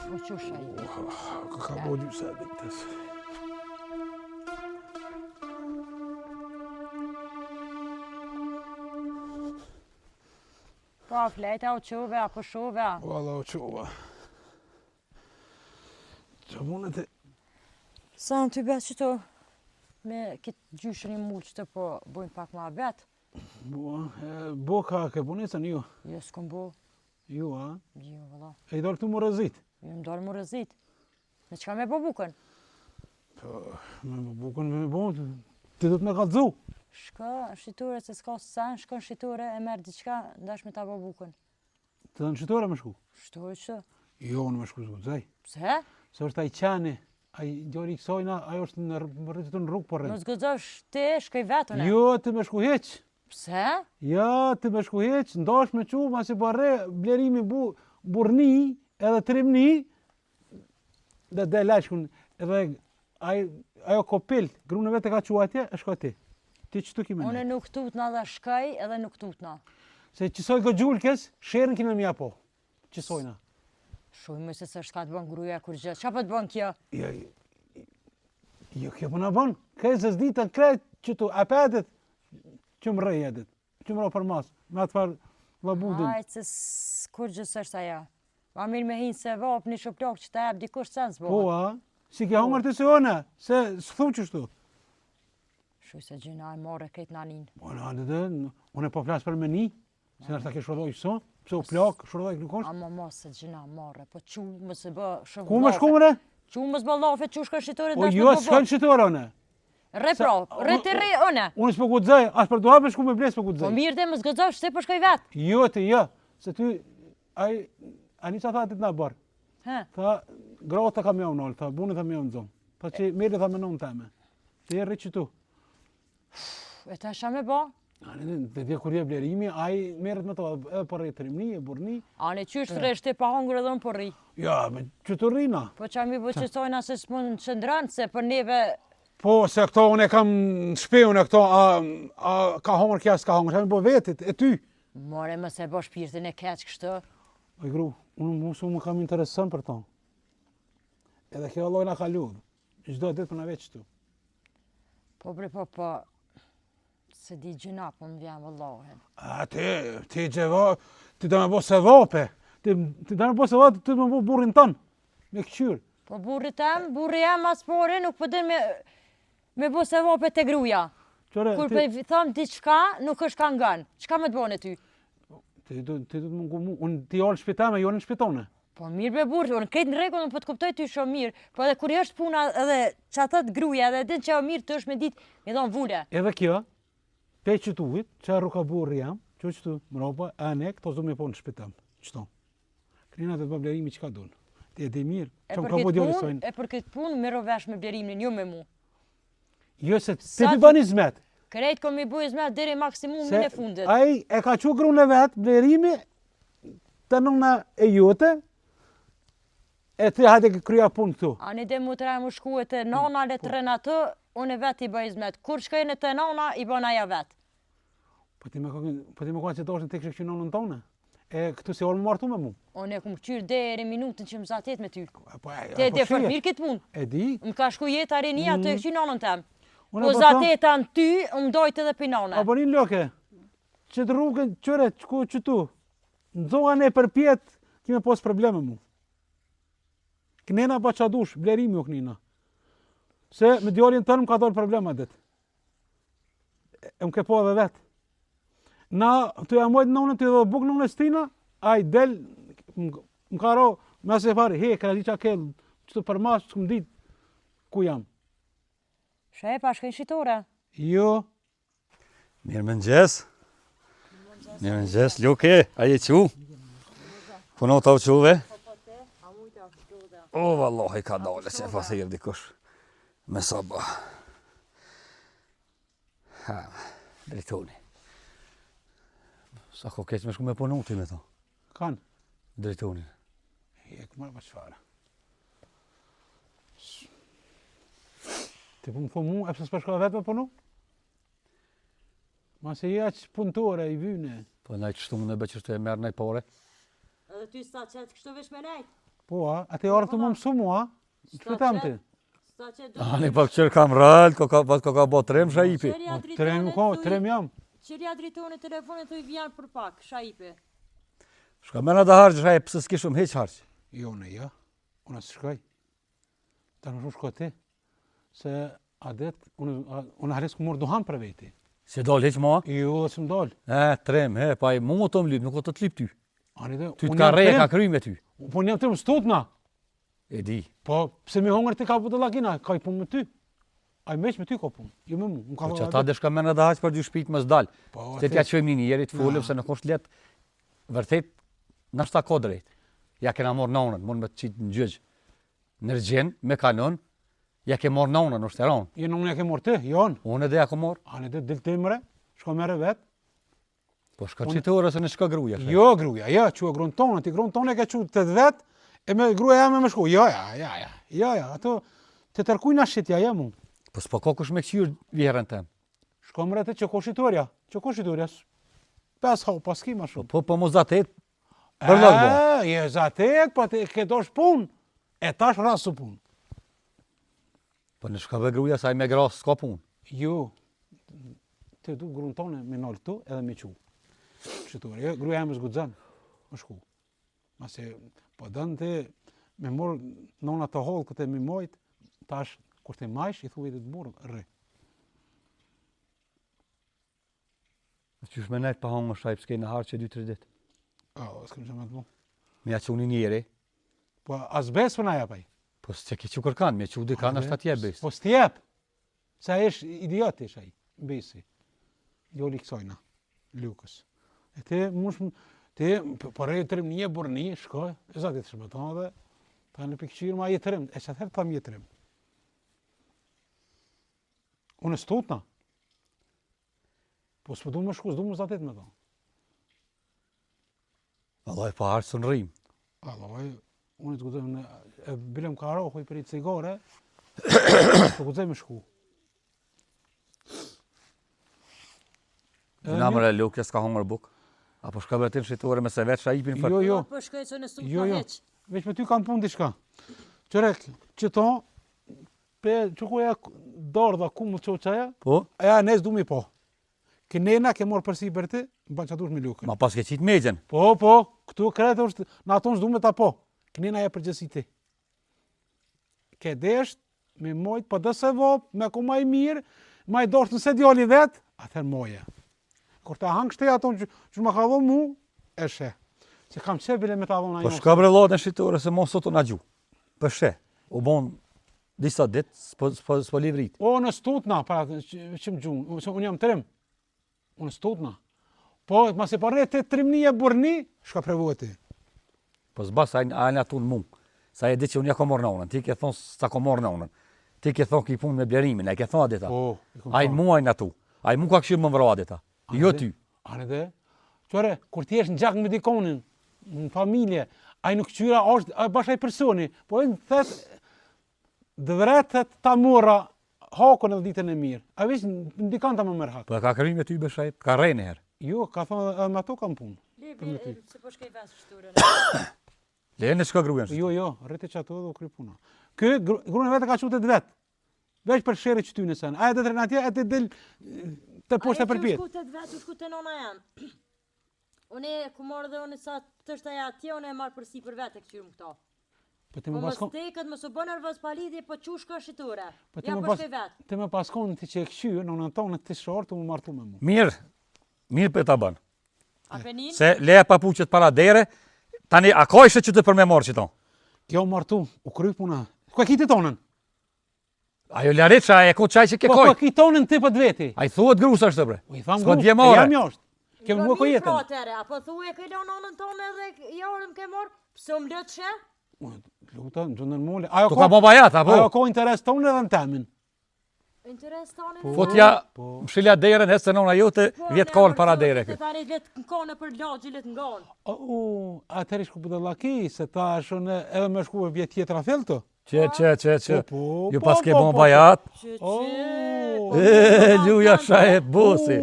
O qusha i vetë. Ka bo gjysa ditës. Po, flejta o quve, apo shuve. Valla o quva. Që mundet e... Sa në ty betë që to, me këtë gjyshën i mullë që të po bojnë pak ma betë. Bo ka ke punesën ju? Jo, s'kom bo. Ju, a? Jo, valla. E i dalë këtu më rëzit? Jo, më dalë më rëzit. Me qka me bo bukën? Po, me bukën me bo, ti do të me kalëzu. Shka në shqitore, se s'ka sen, shka në shqitore, e merë diqka, ndash me ta bo bukën. Të dhe në shqitore me shku? Shqitore që? Jo, në me shku zgudzaj. Pse? Se është ai qeni, ai gjori i kësojna, ajo është në rritë në rrugë për rrënë. Më zgëzosh ti, shkoj vetën e. Jo, ti me shku heq. Pse? Ja, ti me shku heq, ndash me qu, ma si barre, blerimi burni, edhe trimni, dhe lashkun, edhe ajo kopil, grunë vetë ka qua atje, e shko ti. Ti qëtu kime ne? Une nuk tutna dhe shkaj edhe nuk tutna. Se qësoj gë gjullkes, shërën kime mja po. Qësojna. Shujme se s'është ka të bën gruja kur gjë. Qa po të bën kjo? Jo, kjo po në bën. Kaj se s'ditën krejt qëtu, apetit, që më rrej edit. Që më ro për mas. Me atë farë labudin. Hajtë se kur gjë s'është aja. Ma mirë me hinë se vap një shoplok që ta ebë dikush sen s'bo. Po, a? Si ke hongër të se one, se s'thu qështu. Shuj se gjina e more krejt nanin. Po, unë e po flasë për me një, se nështë ta ke shrodoj qëso, pëse u plak, shrodoj nuk është. Ama mos se gjina more, po qu më se bë shumë Ku më shku mëre? Qu më s'bë lafe, qu shka shqitore O dash me jo, bo s'ka në shqitore, one. Re pra, re të re, one. Unë s'po gudzaj, as për duha me shku me bles po Po gudzaj. mirë dhe më zgëzosh, se po shkoj vetë. Jo, ti, jo. Se ty, ani qa tha ti t'na bërë. He, Tha, grata ka mja unalë, tha, bunë tha mja unë zonë. Tha që mirë tha me nëmë teme. Ti e rri qëtu. e ta sha me bo? Dhe dhe kur je blerimi, ai merret me to edhe për rri trimni, e burni. Ane qysh të reshte pa hongër edhe unë po rri. Ja, me që të rrina. Po qa mi bu qësojna se s'mon në qëndran, se për neve... Po, se këto unë e kam në shpeun e këto, a ka hongër kja s'ka hongër, qa mi bo vetit, e ty. More më se bo shpirtin e keq kështë. Oj gru, unë më kam interesën për to. Edhe kjo alloj na ka ludhë. Çdo ditë për na veç këtu. Po bre, po, se di gjëna, po më vjen vëllohen. A ti gjeva, ti da me bo se vape. Ti da me bo se vape, ti da me bo burrin tënë. Me këqyrë. Po burri jam as pore, nuk po din me bo se vape te gruja. Qore, Kur për thëm diçka, nuk është ka ngan. Çka me të bone ty? Ti du të mungu mu, unë ti alë shpitame, jo në shpitone. Po mirë be burri, unë krejt në rregull, unë po të kuptoj ty shumë mirë. Po edhe kur është puna edhe që thot gruja, edhe din që o mirë të është me ditë, me dhonë vule. Edhe kjo, pe qëtuvit, që ruka burri jam, që qëtu më roba, a ne, këto zdo me po në shpitam. Qëto? Krina të të blerimi që ka dunë. Ti e di mirë, që më ka po djoli sojnë. E për këtë punë, me rovesh me blerimin, jo me mu. Jo se ti pi bani zmet. Krejt kom i buj zmet deri maksimumin e fundit. Ai e ka qu grune vetë, blerimi, të nëna e jote, e ti hajde krya punë këtu. Ani dhe mu të rajë mu shku e të nana le të rëna të, unë e vetë i bëj zmet. Kur shkojnë të nana, i bën aja vetë. Po ti me konë që të është në të kështë që nonën tonë? E këtu si orë më martu me mu? Unë e kumë qyrë deri minutën që më zatet me ty. Te e fërë mirë këtë punë. E di? Më ka shku jetë arinia të e këqy nanën temë. Unë Po e po zateta në ty, më dojtë edhe për nane. A po një loke, që të rrugën qëre, që tu, nëzohan e për pjetë, kime posë probleme mu. Kënena pa qa dush, blerimi u kënina. Se me djallin tënë më ka dorë problema dit. E më ke po edhe vetë. Na, të e mojtë nënë, të edhe buk nënë e stina, a i del, më ka ro, me se fari, he, këra di qa kellë, që të përmas, që më ditë, ku jam. Shë pa shkojnë shqitore. Jo. Mirë më njës. Mirë më njës, Luke, a je qu? Puno të u quve? O, vallahi ka dole që e fa thirë dikush. Me saba. Ha, drejtoni. Sa ko keq me shku me punu ti me to? Kanë? Drejtoni. E këmarë pa qëfare. Ti po më thë mu, e pëse s'përshka vetë me punu? Ma se je që punëtore i vyne. Po nëjtë shtu më në beqështë e merë nëjtë pore. Edhe ty sa qëtë kështu vesh me nejtë? Po, atë orë të më mësu mua, që pëtam ti? Ani pak qërë kam rrallë, ka bo trem shaipi. Trem jam. Qërja drejtoni telefonin të i vjen për pak, shaipi. Shka mena da harqë shaip, pëse s'kishëm heq harqë. Jo, unë së shkoj. Ta në shumë shko ti, se adet, unë hares ku morë duham për veti. Se dal heq ma? Jo, dhe së më dal. Trem, pa i mu të më lyp, nuk o të të lyp ty. Ty Ty t'ka reja, ka kry me ty. Po një të më stutna. E di. Po, pse mi hongër ti ka për të lakina, ka i punë me ty. A i meq me ty ka punë, jo me mu. Po që ta dhe shka mena da haqë për dy shpit më s'dal. Se t'ja qëjmë një njerit, folëm se nuk është let, vërtet, nështë ta ko drejt. Ja kena morë nonën, mund me të qitë në gjyqë. Në rgjen, me kanon, ja ke morë nonën, është e ronë. Jo, në ja ke morë ti, jonë. Unë edhe ja ko morë. Anë edhe dilë timre, shko mere vetë. Po shka qitë orë se në shka gruja. Jo, gruja, që grunë tonë, ti grunë tonë e ke që të vetë, e me gruja jam e me shku. Ato të tërkujna shqitja jam unë. Po s'po ko kush me këqyrë vjerën tem. Shko më rete që ko shqitoria, 5 hau pas ki ma shumë. Po mu zatet, për lëgë bo. Je zatet, po ke dosh punë, e tash rasu punë. Po në shka ve gruja sa i me grasë s'ka punë. Jo, të du grunë tonë me nalë këtu edhe me qu. Shqitoria, gruja jam e zgudzan, më shku. Mase, po dënë të me morë nona të holë këtë me mojtë, tash, kur të majsh, i thuj dhe të burë, rrë. Qysh me nejtë pa hongë shajp, s'ke në harë që 2-3 ditë. S'kem që me të mu. Me ja që unë njeri. Po, as bes për naja paj. Po s'ke ki që kërkan, me që u dikan është atje bes. Po s'tjep. Sa esh idiot ish aj, besi. Jo li kësojna, lukës. E te, te, përrej të rrim një burni, shkoj, e zatit shmeton dhe, ta në pikqyrë ma jetë rrim, e që atëherë tam jetë rrim. Unë e stutna. Po s'pë du më shku, s'du më zatit me ta. Allah e pa harë së në rrim. Allah, unë të guzem, e bilem ka rohoj për i cigare, të guzem me shku. Në mërë e lukja s'ka hongër buk. Apo shka betin shqitore me se veç shaipin për... Jo. Po shkoj që në stupë në heq. Veç me ty kam punë diçka. Qërek, që to, pe që ku e dardha ku më qo qaja, Po? aja nes du mi po. Kënena ke morë përsi për ti, më ba që dush me lukën. Ma pas ke qitë megjen. Po, këtu kretë është, në aton s'du me ta po. Kënena e përgjësi ti. Ke desht, me mojt, pa dëse vop, me ku ma i mirë, ma i doshtë nëse djali vetë, atër moje. Kur ta hangë shtej aton që më ka dho mu, e she. Se kam qe bile me ta dhona Po shka bre lotën shqitore se mos soto na gju. Për she. U bon disa dit, s'po livrit. O, në stutna, para që më gjunë, unë jam trim. Unë stutna. Po, ma se parre të trimni e burni, shka prevoti. Po s'bas, a në atun mu. Sa e di që unë ja ko morë në unën. Ti ke thonë sa ko morë në unën. Ti ke thonë ki punë me blerimin, a i ke thonë adita. A i mu a i në tu. A i mu ka këshirë më vëra adita. Jo ty. Ane dhe? Qore, kur ti esh në gjak me dikonin, në familje, a i nuk qyra është bashkaj personi, po e në thetë, dëvretet ta mora hakon edhe ditën e mirë. A veç në dikanta më mërë hakë. Po e ka kërri me ty beshaj, ka rejnë herë. Jo, ka thonë edhe me ato kam punë. Se po shkoj vesë shturën. Lejnë e shka grujen. Jo, rriti që ato edhe u kry puna. Kë, grunë vetë ka qutet vetë. Veç për sheri që ty në sen. Aja dhe të rënë atje, e të del të poshtë e përpjet. Aja që u shku të shku të nona janë. Une ku marrë dhe une sa të është aja atje, une e marrë përsi për vetë e këqyrë më këto. Po më stekët, më së bënë nervës palidhje, po që shka shqitore. Ja po shkoj vetë. Të më paskon ti që e këshyrë, në në tonë të shorë, të më martu me mu. Mirë për ta banë. Apenin? Se leja papuqet para dere, tani a ka ishte që të për me marë që ton? Kjo martu, u kry puna. Ku e kiti tonën? Ajo larit që a e ko qaj që ke koj. Po ki tonën ti për dveti. A i thuhet grusa është të bre. U i tham S'ka grusa, djemare. e jam jashtë. Kemë mua ko jetën. Apo thuaj ke lo nonën tonë edhe jarëm ke morë, pëse më lëtë shë? Luta, në gjëndën mole. Tu ka bo bajat, apo? Ajo ko interes tonë edhe në temin. Interes tonë? Fotja, mshilja derën, hesë të nona jote, vjetë kanë para dere këtë. Tani vjetë kanë për lagjilet ngon. Atëri shku për dhe laki, se ta shone edhe me shku e vjetë tjetra felto. Që. Ju pas ke bon bajat. Që. Luja shahet bosi.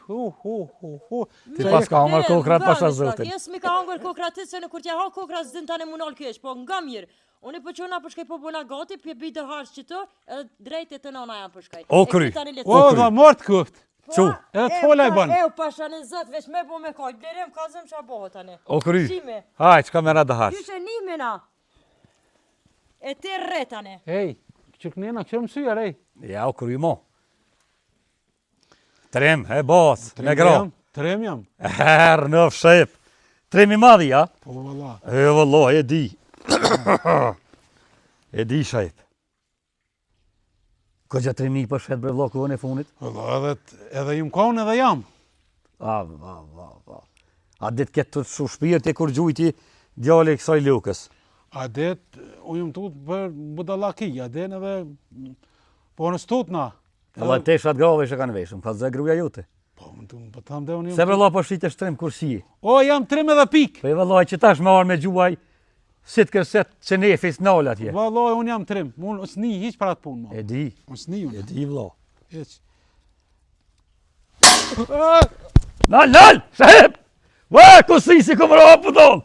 Ti pas ka hangër kokrat pasha zotin. Jes mi ka hangër kokrat se në kur t'ja ha kokrat s'din tani munal kesh, po nga mirë. Unë po çona po shkoj po bona gati, po bi të harç që të, edhe drejt të nana jam po shkoj. O kry. O, dha mort kuft. Çu. Edhe t'fola i bën. E pasha në zot, veç me po me kaj, blerem kazëm ç'a bëhet tani. O kry. Shime. Haj, çka më radë harç. Qysh e nimena? E ti rre tani. Ej, që kënena, që mësuja, rej. Ja, o kry mo. Trem, e bos, me gra. Trem jam. Herë në fshep. Trem i madhi, ja? Po, valla. E, valla, e di. E di shep. Këgja 3.000 për shet bre vlo kohën e funit? Valla, edhe jum konë edhe jam. A dit këtë të shu shpirt e kur gjujti djali kësaj lukës. A det, unë jam tut për budallaki, a den edhe po në stutna. Alla te shat grave që kanë veshëm, ka zë gruja jute. Po, më tham dhe unë jam... Se vëlla po shite shtrim kur si. O, jam trim edhe pik. Po e vëllaj që tash me arë me gjuaj, sit kërset që nefis nalë atje. Vallaj, unë jam trim. Unë s'ni, hiq për atë punë, ma. E di, Unë s'ni unë. e di vëlla. Hiq. Nal, shahep! Va, kusi si këmë rohë për donë!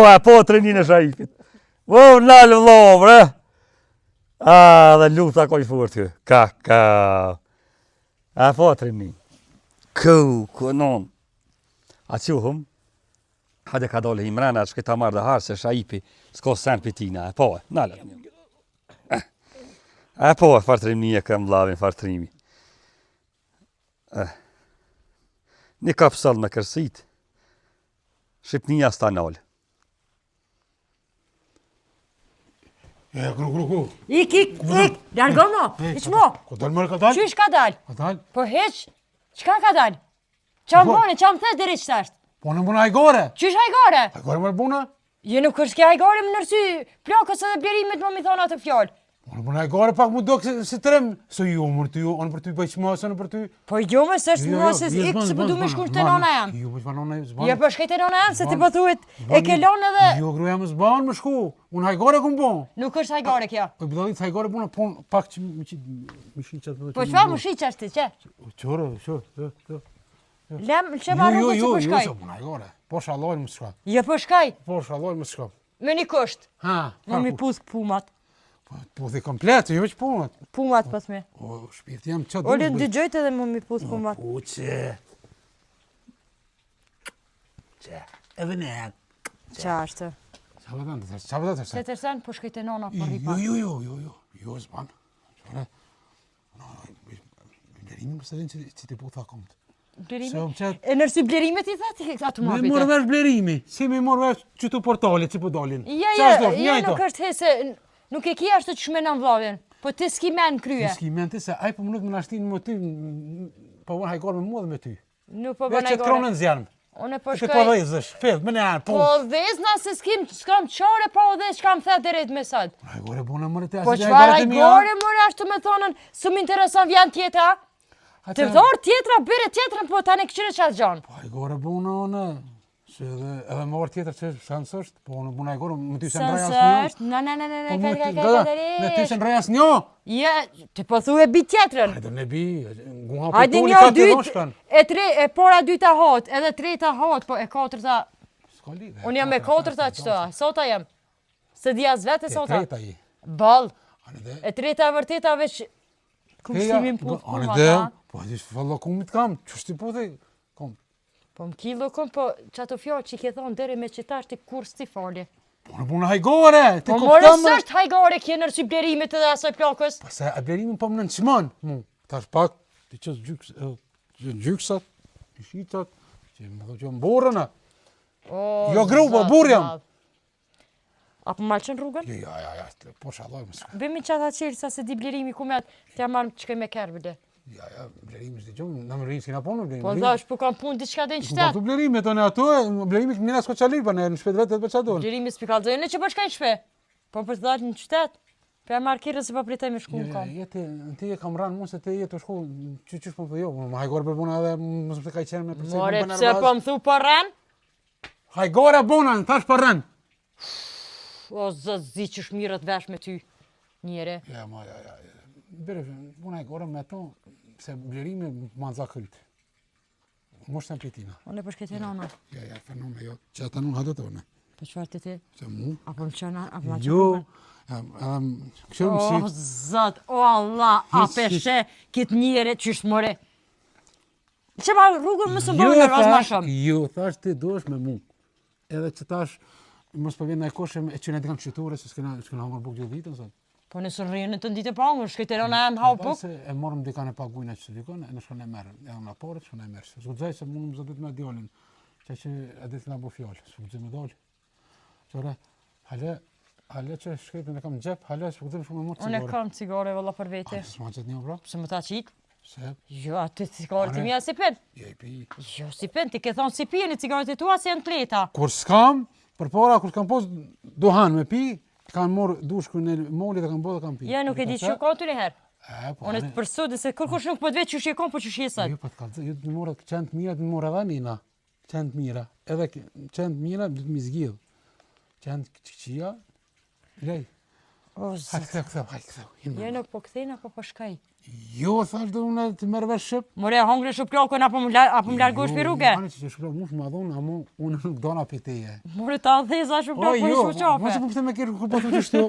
A po të rënin e shahipit. Vo, nal vëlla, bre! A, dhe luta koj furt kë. Ka. A po të rënin. Kënon. A quhëm? Hade ka dole Imrana, që këta marrë dhe harë se shahipi, s'ko sen për tina, e po e, nalët një. E po e, fartërimni e këm vlavin, fartërimi. Një kapsall me kërsit, Shqipnia s'ta nalë. Gru. Ik, largo mo, iq mo. Ko dal mërë ka dal? Qysh ka dal? Ka dal? Po heq, qka ka dal? Qa më bone, qa më thes diri qëta është? Po në buna hajgore. Qysh hajgore? Hajgore mërë buna? Je nuk është ke hajgore më nërsy plakës edhe blerimit më mi thonë atë fjallë. Po në buna hajgore pak mu do si tërem. Se ju mërë ty, onë për ty bëj qma, se në për ty. Po jo më së është mua se ik se po du me shkush të nona jam. Jo, për nona jam. Je po shkej të nona jam se ti po thuhet e ke lonë edhe... Jo, gru jam zban më shku. Unë hajgore këm bon. Nuk është hajgore kjo. Po bidalit hajgore buna, po pak që më shiqat. Po çfarë më shiqash ti, që? Qore, Lem, që marru po që po shkaj? Jo, buna hajgore. Po shaloj më shka. Je po shkaj? Po shaloj më shka. Me një kusht. Ha, Më mi pusk pumat. po dhe komplet, jo që punët. Pumat pas me. O, shpirt jam qatë Ole dy gjojt edhe më mi pusk pumat. Po që... Edhe ne... Qa është? Qa vëdhen të tërse? Se tërsen po shkej të nona po ripa. Jo, zban. Qore... Blerimin më së din që ti po tha komët. Blerimi? E nërsi blerimet i thati ke këta të Me mapite? morë vesh blerimi, si me morë vesh që të portalit që po dalin. Ja, nuk është hese, nuk e kia është të shmenan vlavin, po ti s'ki men krye. Ti s'ki men ti se aj po më nuk më nashtin më ty, po vën hajgore me mua dhe me ty. Nuk po Veç bën që të kronën zjarëm. Une po Ti shkoj... po dhezësh, fillë, më në janë, Po dhezna se s'kam qare po dhez që kam thet direkt me sot. Hajgore bona mërë të Po qëfar hajgore mërë ashtu me thonën, së më intereson vjen tjetra? Të dhorë tjetra, bire tjetrën, po tani këqyre qatë gjanë. Po hajgore bona në, se edhe më orë tjetër që sënsë është, po në buna hajgore, më ty se në raj asë një. Në ty se në raj asë një. Je, të po thu e bi tjetrën. Hajde ne bi, guha për Hajde tuli një ka të dytë, doshkan. e pora dyta hot, edhe treta hot, po e katërta... Ska lidhe. Unë jam e katërta qëta, sota jam. Se di as vete sota. E treta i. Bal. Anëde. E treta e vërteta veç... Kumësimin puth kuma Anëde, ta. po hajde falla kumit kam, qështi po dhe, kom. Po më killo kom, po që ato fjallë që i ke thonë deri me qëtash ti kur s'ti fali. Po në buna hajgore, ti Po kuptam. more s'është hajgore kje nërsi blerimit edhe asoj plakës. Pa se a blerimin po më në nëqman, mu. Tash pak, ti qësë gjyksat, shitat, që më dhe që më borëna. Jo gru, po burë jam. Apo malqën rrugën? Ja, po shaloj më s'ka. Bimi qata qërë sa se di blerimi ku me atë, t'ja marrë që këj me kërë bële. Ja, blerimi s'di gjumë, në më rinë s'kina ponë blerimi. Po dhash, po kam punë diçka dhe në Po qytet. tu blerimi, të në ato, blerimi këmina s'ko qalipa, në shpet vetë për qa donë. Blerimi s'pikallëzojnë në që po shkaj në shpe. Po për të dalë në qytet. Për e marrë kire se po pritaj me shku në kam. Ti e kam ranë mu se ti e të shku, qysh po më jo, më hajgore për buna edhe më zë kaj qenë me përse. More, pse po më thu po rren? Hajgore bona, tash për rënë. O zot, zi që shmirët vesh me ty, njere. Ja. Bere, una e gore me to, se blerimi më nëza këllët. Moshtë në pitina. Unë e përshkete nana. Ja, fenome, jo. Që ata nuk hadot one. Po qëfar të ti? Se mu? Apo më qëna, apo më qëna? Jo, kështu më O zot, o Allah, a peshe, kitë njere qysh more. Që ma rrugën më së bërë në ras ma shumë. Jo, thash ti dosh me mu. Edhe që tash, mos po vjen në e koshem e që ne të kam qytore, se s'kena hongër buk gjithë ditën, sot. Po nësë rrinë të nditë pa hongër, shkejterona e në hau buk. Se e morëm dikane pagujna që të dikon, e në shkon e merë. E në apore, shkon e merë. S'gudzaj se mund më zëtit me djallin. Që e ditë nga bu fjallë, s'gudzaj me dallë. Qore, hale që shkejtën e kam gjep, hale s'gudzaj me shumë e morë cigare. Unë e kam cigare valla për vete. S'ma qëtë një bra? Se më ta qitë? Se? Jo, atë cigare të mija si pen. Je i pi. Jo, si pen, ti ke thonë si pijeni cigare të tua si janë tleta. Kur s'kam, për para, kur s'kam pos dohan me pi, kanë morë dushku në moli dhe kanë bo dhe kanë pi. Ja, nuk e di që ka të njëherë. Po, Unë e të përsudin se kërkush nuk po të vetë që shikon, po që shjesat. jo, po të kalëzë, ju të më morë qenë mira, të më morë edhe nina. Qenë mira. Edhe qenë mira, du të mi zgjidhë. Qenë qëqia, lej. O, zë. Këtheu. Ja, nuk po këthejnë, apo po shkaj. Jo, thash dhe unë të merë vesh shëp. More, hongre shuplokën, apo më largosh për rrugë. Jo, që shkro mush më adhonë, amo unë nuk dona për teje. More, ta dheza shuplokën i Mos shuqape. e po pëtë me kërë, po të qështu.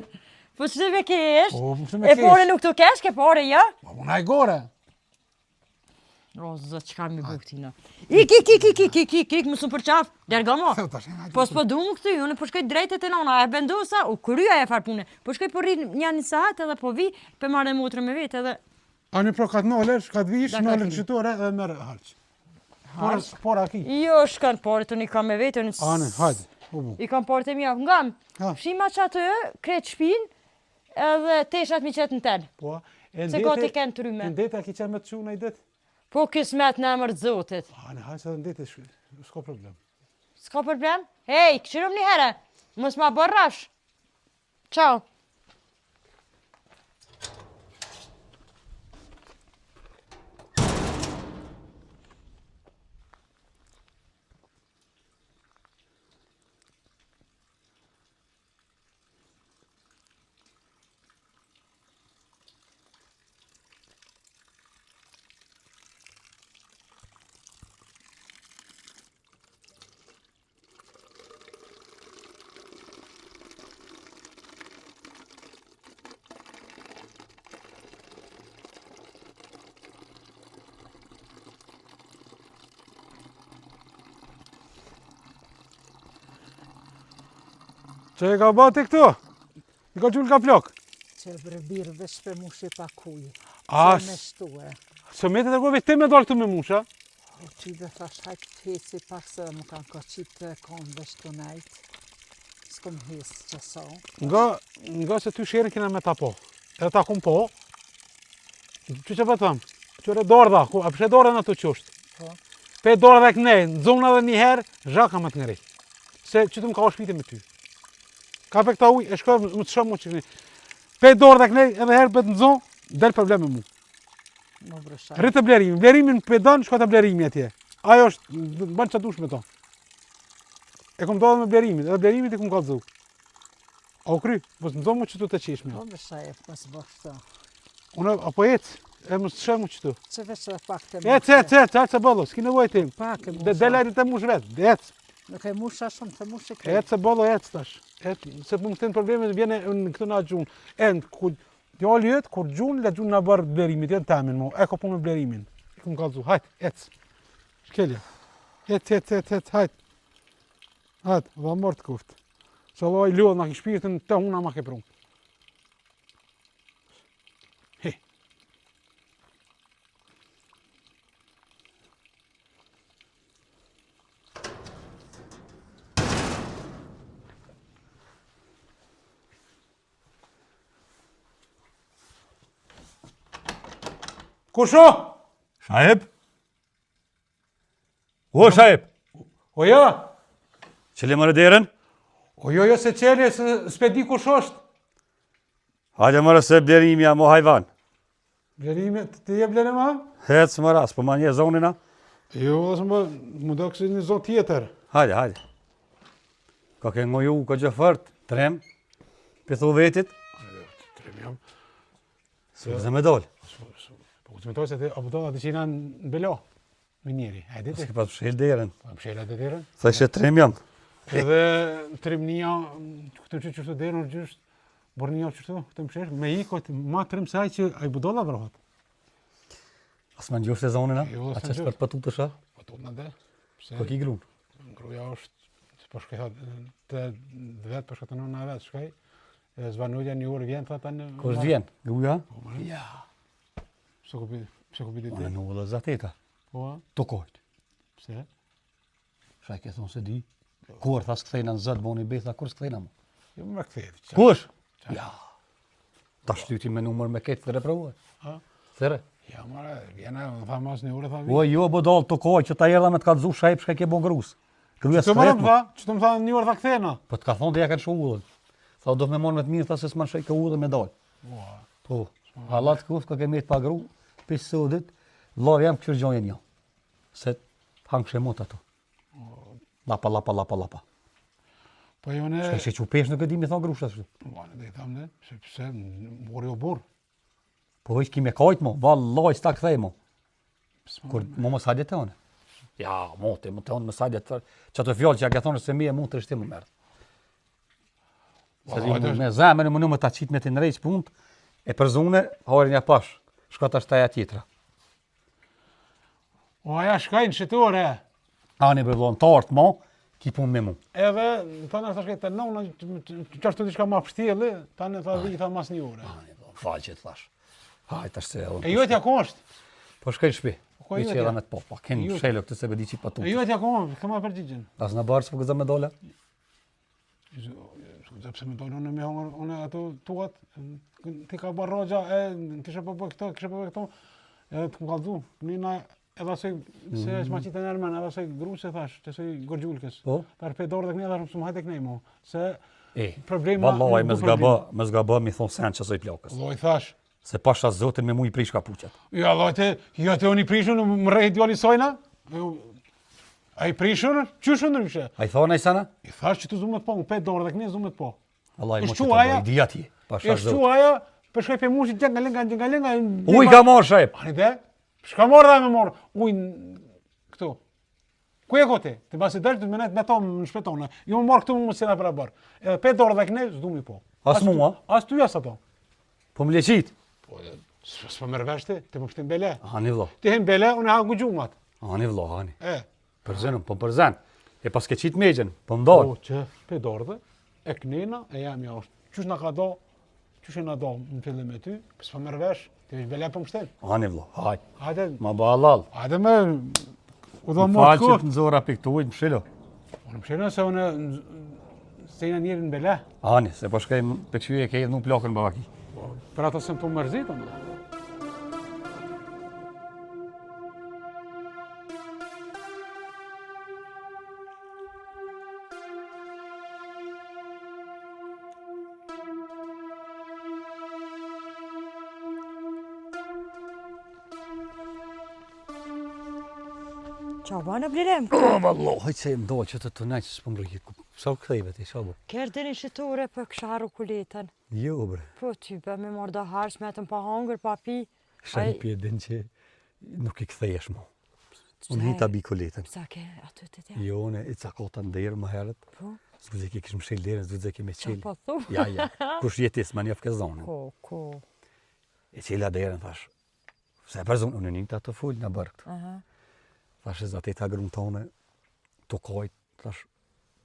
Po që të me kesh? Po, po të me E kesh. pore nuk të kesh, ke pore, ja? Unë e gore. O, zë, që ka mi buk tina. Ik, mësë më përqaf, derga mo. Theu tash, hajde. Po s'po du më këty, unë po shkoj drejtet e nona, e bendosa, u kryja e farpune. Po shkoj po rrit një saat edhe po vi, pe marrë e motrë me vetë edhe... Ani pro ka të nollesh, ka të vish, Da, ka nollesh të vi. qëtore edhe merë harq. Pora ki. Jo, shkan pare të një kam me vetë, Ani, hajde. i kam pare të mja. Ngam, Ha. shima që atë, kretë shpin, edhe teshat mi qëtë në telë. Po, Se gati kënë të ryme. Ndeta ki qenë me të qunë i dit? Po kismet në emër të zotit. Ani, hajde se dhe ndete, s'ka problem. S'ka problem? Hej, këshirum një herë, mos ma bërë rash. Ciao. Që e ka bati këtu? I ka gjullë ka plok? Që vërbirë veç për mushe pa kuj. A, Që me shtue. së me të të gove ti me dalë këtu me musha? O që i dhe thash hajtë të heci pak se më kanë ka qitë të konë veç të nejtë. S'kom hesë që sa. Nga se ty sherën kina me ta po. Edhe ta kum po. Që po thëmë? Qëre dorë dha, a pëshe dorë në të qështë? Po. Pe dorë dhe kënej, në zonë edhe një herë, zhaka më të ngëri. Se që të më ka o shpiti me ty. Ka pe këta uj, e shkoj më të shumë mu që këni. Pe dorë dhe kënej, edhe herë për të në zonë, del probleme mu. Më brëshaj. Rritë të blerimin. Blerimin për donë, shko të blerimi atje. Ajo është, banë që dush me to. E kom do edhe me blerimin, edhe blerimin ti kom ka të zu. A u kry, mos në zonë mu që tu të qesh me. Më brëshaj e mësë bërë këta. Unë, apo ecë, e mos të shumë mu që tu. Që veç edhe pak të Ecë, se bëllo, s'ki nevoj tim. Pak e Dhe musha. delajri të mush vetë, ecë. Nuk e musha shumë, të mushe krej. Ecë se bëllo, ecë tash. Ecë, se më të probleme vjene në këtë na gjunë. Ku djali jetë, kur gjunë, le gjunë na bërë blerimit, jetë tamin mo. E ka punë me blerimin. I kom ka zu, hajtë, ecë. Shkelja. Ecë, hajtë. Hajtë, dhe mërë të kuftë. Se Allah i lodhë, na ki shpirtin të huna ma ke prunë. He. Kusho? Shahib? O, Shahib, O ja? qëli mërë derën? O jo se qeli, se s'pedi kush është. Hajde mërë se blerimi jam o hajvan. Blerimi, të je blerim a? Hecë më ras, po ma një zonina. Jo, dhe më do kësi një zonë tjetër. Hajde. Ka ke ngoju, ka gjëfërt, trem. Për thu vetit, Trim jam. s'e me dal. Po të mendoj se te Abdullah të qenë në Belo. Minieri, a di ti? S'ke pas fshel derën. Po mshela të derën. Thashë trim jam. Edhe trimnia, këtë çështë derën gjysht, bornia çështë, këtë mshesh me ikot ma trim se ai që ai Abdullah vrohet. As më ngjoftë sezonin, a? Jo, A s'e çes ngjoftë. për patu të shah? Po tot në dhe. Pse? Po ki grun. Gruaja është po shkoj të vet po shkatënon na vet shkoj. E zvanuja një orë vjen thata në. Kush vjen? Gruaja? Ja. Pse kupi Unë ditë? nuk vëllë zateta. Po, To kojt. pse? Shaj ke thonë se di. Kur thas kthejna në zot boni betha, kur s'kthejna më? Jo më kthehet. Kush? Ja. Ta shtyti me numër me këtë të reprovuar. Ha? There. Ja, mara, vjena, më tha mas një orë, tha vi. O jo bodall to koj që ta erdha me të kallzu shajp shka ke bon grus. Gruaja Që më s'kthehet. tha, që të më tha një orë tha kthena. Po të ka thonë dhe ja kanë shu udhën. Tha do të me morë me të mirë, tha se s'man shaj ka udhën me dal. Ua. Po. Hallat kuft ka kemet pa gru, pis sudit, vllav jam këshir gjonjen jo. Se hang shemot ato. Lapa. Po jo ne, Shka që pesh nuk e di me thonë grusha ashtu. ua, ne dhe i thamë ne, sepse mori o burë. Po veç ki me kajt mo, vallaj s'ta kthej mo. Kur mo mos hajde të one. Ja, mo të one mos hajde të që ato fjallë që ja ke thonë se mi e mund të rishtim më mërë. Se di me zemën e më me ta qitë me të nrejq punt, e për zune, harin ja pash, shka ta shtaja tjetra. O aja shkajnë shqitore. Ani për vlontartë mo, ki pun me mu. Edhe, thanë është shkajtë të nëna, që ashtu diçka ma pështjeli, tanë tha vi, tha mas një ore. Ani, falë që të thash. Hajt është se... E jotja ko është? Po shkaj në shpi. Ko Mi jotja? që edhe me të popa, kënë Jotja. shelo këtë se bëdi që i patu. E jotja ko është, këma përgjigjen. As në barë që po këza me dola? Sepse me dojnë unë me hongër, unë ato tuat, ti ka bërë rogja, kishe po këto, edhe të më kaldu. Nina, edhe asoj, se është ma qitë e nërmen, edhe asoj gru që thash, që asoj gërgjullkës. Po? Tar pe dorë dhe këne, thash më së më hajtë e kënej mo. Se E, problema... vallaj, me zgaba mi thonë sen që soj plakës. Loj thash, Se pasha zotin me mu i prish ka puqet. ja lojte, ja te unë i prishun, më rejt djali sojna, a i prishun, qyshun ndryshe. A i thonë a i sana? I thash që tu zumet po, më pe dorë dhe këne zumet po. Vallaj, mo E që shtu të aja- bëj, dia ti. Pasha E shtu zotin. aja, përshkoj pe mushit gjenga. Uj ka marrë shajp. Ani dhe, shka morë dhe me morë, uj, këtu. Ku e kote? Të basi dërë të menet me to më shpetone. Jo më morë këtu më sena për e bërë. Edhe pe dorë dhe këne, s'du mi po. As tu- mua? As tu jas ato. Po më leqit. Po, s'po më rëveshti, të më pështim bele. Hani vlo. Ti hem bele, unë ha gu gjumat. Hani vlo, hani. E, Përzenëm, po përzen. E pas ke qitë megjen, po ndalë. po që pe dorë dhe, e kënina, e jam ja është. Qysh na ka do, qysh e na do në fillim me ty, s'po më rëvesh, ti vesh bele për më shtel. Hani vlo, haj. Hajde, Ma ba halal. hajde me, u do Më morë falë që kohë. të nëzora për këtu ujtë më shilo. Unë më shena se unë se jena njerë në bele. Hani, se po shkaj për këshyje ke edhe nuk plakën babaki. Për ato se më të mërzitën. Qa banë blirem? O, vallaj, që e mdojë që të të nejtë që s'po më rëgjit. Sa u këthejve ti, shabu? Kërë dini shitore për kësharu kuletën. Jo, bre. Po ty be me marrë da harsh, me të më pa hangër, pa pi. Shani pjedin që nuk i këthejesh mo. Unë hita bi koletën. Sa ke aty të tja? Jo, unë i cakota nderë më herët. Po, Zgudze ke kishë më shel derën, zgudze ke me qa qelë. po thu? Ja, kush jetis ma njëf ke zonin. Ko. E qela derën, thash. Se për zonë, unë një të ato full në bërkt. Aha. Thash e zate ta grunë tone, të kajt, thash,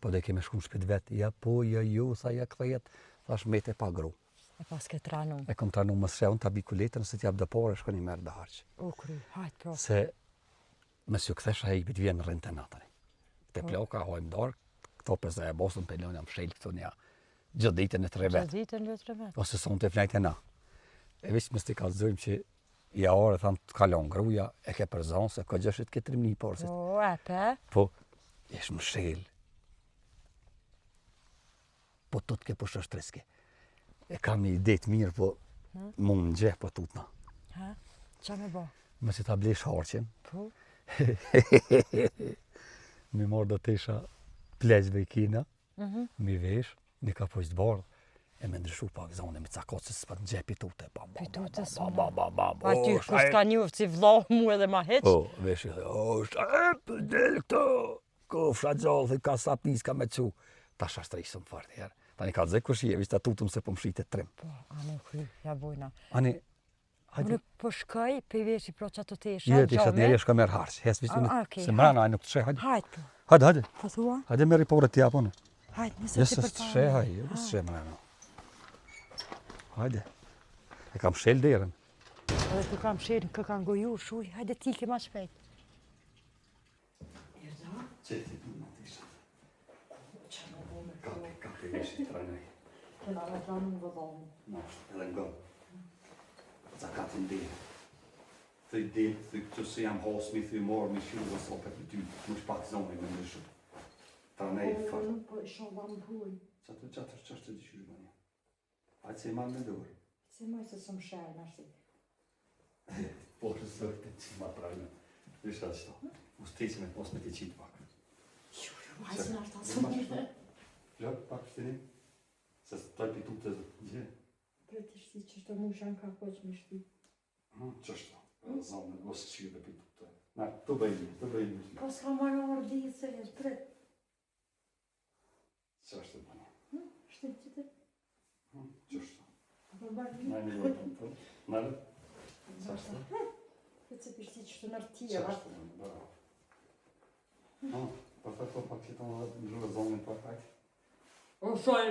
po dhe keme shku në shpit vetë. Ja, po, ja, jo, sa ja këthejet. Thash, mete pa gru. E pas ke tranu. E kom tranu më sreun, ta bi kuletën, se t'jap dëpore, shko një merë dhe harqë. O kry, hajt pro. Se, mësë ju këthesh a i bit vjen në rënë të natëni. Te ploka, hojmë darë, këto pëse e bosën për lënja më shelë këto një gjithë ditën e 3 Qa vetë. ditën dhe 3 vetë. Ose sonë të fnajtë e na. E vishë më sti kalëzojmë që ja orë, thamë të kalon gruja, e ke për zonë, se ko gjëshit ke 3.000 porësit. O, e pe. Po, jesh më shelë. Po të ke për shështreske. E kam një ide të mirë, po mund në gjeh, po tutna. Ha? Qa me bo? Më që ta blesh harqen, Po? mi marrë do të isha pleqve i kina, Mhm. mi vesh, një ka poqtë bardhë, E me ndryshu pak zonë, me cakot se s'pa të gjepi tute. A ty kusht ka njëftë si vlau mu edhe ma heq? O, vesh i shajp, del këto, kofsha gjallë, ka sa pis, ka me qu. Ta shashtrisëm fart herë. Tani ka dzek kush je, vi statutum se po mshite trim. Po, anë kry, ja bojna. Ani, hajde. Unë po shkoj, pe vesh i pro që ato të esha, Je, ti shat njerë, shka merë harç. Hes vishtu okej, se mrana, aj nuk të sheh, hajde. Hajt po. Hajde. Po thua? Hajde meri pore t'ja po në. Hajt, nëse Jesë ti të sheh, hajde, jesë të sheh mrana. Hajde. E kam shel derën. Edhe ku kam shirën, kë kanë goju, shuj, hajde ti ke ma shpejt. Kapi vesh i trajnoj. Këna me tranu në vëllohu. Mosh, edhe në gëmë. Ca katin derë. Thëj derë, thëj këtë se jam hasmi, thëj morë, me shirë dhe sopet në ty, nuk pak zonë me ndryshu. Trajnoj e farë. Nuk po isha vam huj. Qatër qashtë të dishyrë më një. Ajtë se i manë me dorë. Se moj se së më shërë, nashti. Po që së të qitë ma trajnë. Visha qëto. Mos të me mos me të qitë pak. Hajtë si nashta së më shërë. Lëk, pak shtini. Se së taj pitu të gjë. Pre të shti që shto mu shanë ka poq me shti. Qështë? Zonë, mos qyrë dhe pitu të. Na, të bëjmë. Po s'ka marrë ordi i se jesh, pre. Qështë të bëjmë? Shti që të? Qështë? Po bërë Na, një vëjtëm të. Nalë? Qështë? Këtë se pishti që shto nërë tjera. Qështë të bëjmë, bravo. Për të pak që të më dhe në zonën për pak. O shoj,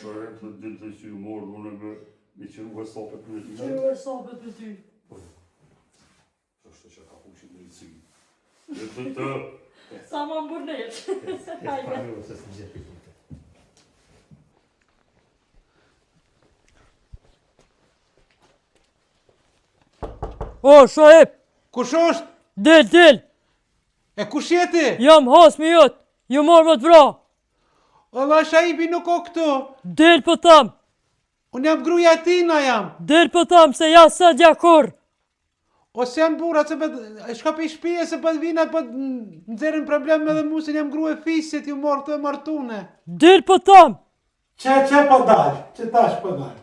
Shore, të ditë të që ju morë, unë me qëru e sopet në të që e sabet me ty. Qështë që ka pushin në rëtësi. Të. Sa ma më burnet. Hajde. Se së në gjepi të. O, shojep, Kush është? del. E kush jeti? Jam hasmi jot, ju marrë më të vra. Allah Shaibi nuk o këtu. Del po tam, Unë jam gruja tina jam. del po tam, se ja sa djakur. Ose janë burat se e shka pe i shpije se për vina për nëzërin problem edhe mu se jam grua e fisit ju morë të martune. Del po tam. Që për dalë? Që tash për dalë?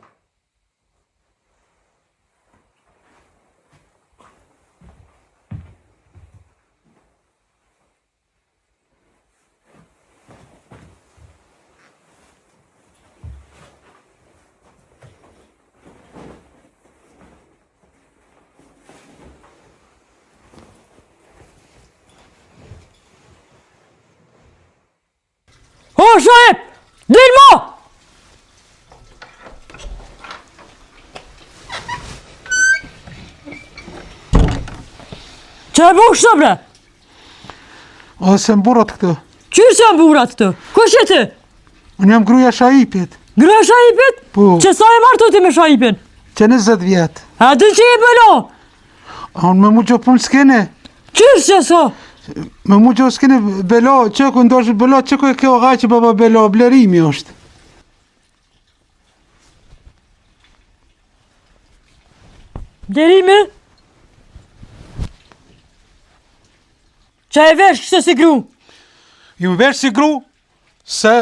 O, shojep, del mo! Që e bush të bre? Ose mburat këtu. Qyrë që e burat të? Kush e ti? Unë jam gruja Shaipit. Gruja Shajipit? Po. Që sa e martu ti me Shajipin? Që 20 vjetë. A ty që i bëlo? A unë me mu gjo punë s'kene. Qyrë që so? Me mu gjo s'kene belo, që ku ndoshë belo, që ku e kjo gaj që baba belo, blerimi është. Derimi? Qa e vesh kështë si gru? Ju më vesh si gru, se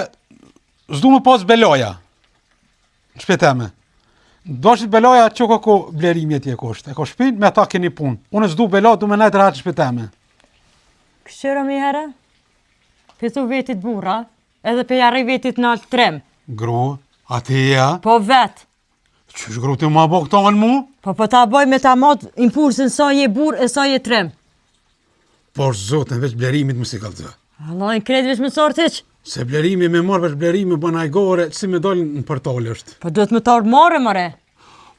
s'du më pas beloja. Në shpeteme. Doshit beloja që ko blerimi e tje kështë. E ko shpin, me ta keni punë. Unë s'du belo, du me najtë ratë në shpeteme. Këshëra mi herë? Pitu vetit burra, edhe pe jarri vetit në altë trem. Gru, ateja, Po vetë. qysh gru ti ma bo këto në mu? Po ta boj me ta mot impulsin sa je burë e sa je trem. Por zotën, veç blerimit më si ka të. Allah, në kredi veç më sortiq. Se blerimi me marrë veç blerimi bëna i gore, si me dollë në përtallë është. Po duhet më ta mare, mëre.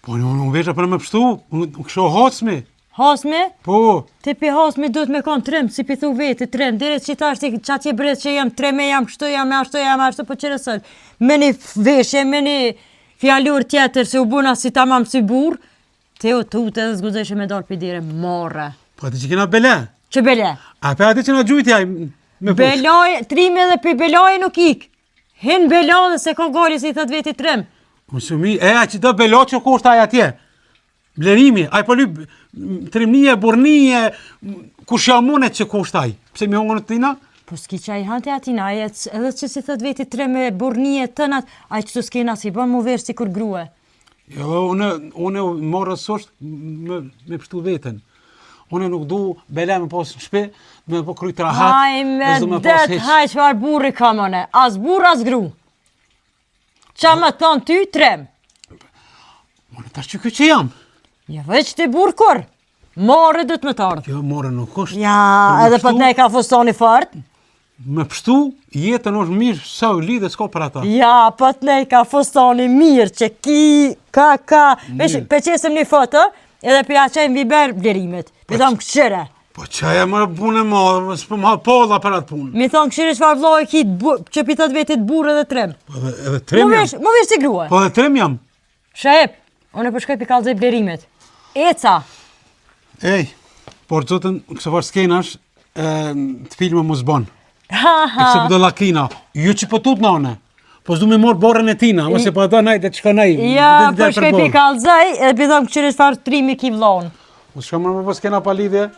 Po unë vesha për me pështu, unë kësho hasmi. Hasmi? Po, Ti pi hasmi duhet me kanë trem, si pi thu vetit trem. Dire që ta është qatë je brez që jam treme, jam kështu, jam ashtu, po qëre sëll. Me një veshje, me një fjallur tjetër, se u buna si tamam si burë, te o tute edhe zguzeshe me dalë për dire, marre. po ati që kena bele. Që bele? A pe ati që na gjujtja me push. Belaj, trimi edhe për belaj nuk ik. Hin belaj dhe se ka gali si i thët vetit trem. Unë sumi, a që do belo që kushtë aja tje. Blerimi, a i po lyp trimnije, burnije, kush jamunet që kushtë aj. Pse mi hongën të tina? Po s'ki qaj hante atina, edhe që si thët veti 3 me burnie tënat, a që të s'kena si bon mu vesh si kur grue. Jo, une morë sosht me pështu vetën. Une nuk du bele me pos në shpe, me po kryt rahat. Haj me det, haj qëfar burri kam one, as burr as gru. Qa më thonë ty, 3. Une tash që jam. Ja veç ti burr kur, more dhët me tardë. Jo, more nuk është. Ja, edhe pët ne ka fustoni fort. Me pështu, jetën është mirë sa u lidhe s'ka për ata. Ja, pët ne ka fustoni mirë, që ka. Pe qesëm një foto, edhe për ja qajnë viber blerimet. Mi thonë këshire. Po qaja më punë e madhe, s'po më polla për atë punë. Mi thonë këshire çfarë vlloj ki që pitat vetit burr edhe 3. Edhe 3 jam. Mu vesh si grua. Po edhe 3 jam. Shep, unë po shkoj pi kallëzoj blerimet. Eca. Ej, por zotën, kësë farë skenash, të filmë mos bon. Ha. Këse po do lakina, ju që po tut në one. Po s'du me morë borën e tina, ose po ato najt e të shkonaj. Ja, po shkoj pi kallëzoj, edhe pi thonë këshire çfarë trimi ki vllon. Po shko më po skena pa lidhje.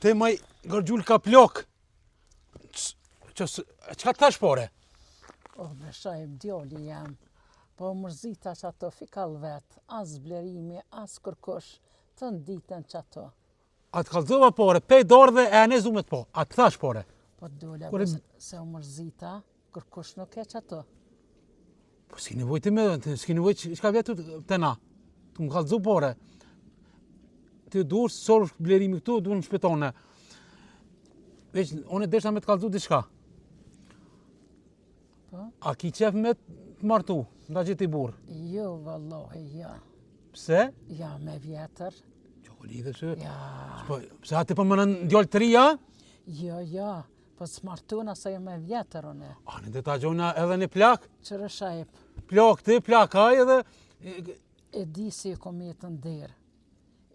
Te maj gërgjull ka plok. Qka tash pore? O, beshaj, djoli jam. Po mërzita që ato fikall vet, as blerimi, as kërkush, të nditën që ato. Atë kalzova pore, pej dorë dhe e anezu me të po. Atë tash pore. Po dole, se o mërzita, kërkush nuk e që ato. Po s'ki nevoj të me, s'ki nevoj që ka vjetu të na. Të më kalzu pore. Të duhur së sorë blerimi këtu, duhur më shpetone. Veç, one desha me të kalzu diçka. Po? A ki qef me të martu, nda gjithi burë? Jo, vallohi, ja. Pse? Ja, me vjetër. Qo lidhe që? Ja. Pse ati për më në ndjollë të ria? Jo, po s'martuna se jo me vjetër une. A, në të ta gjojna edhe një plak? Qërëshajp, Plak ti, plak aj edhe... e di si e kom jetë ndërë.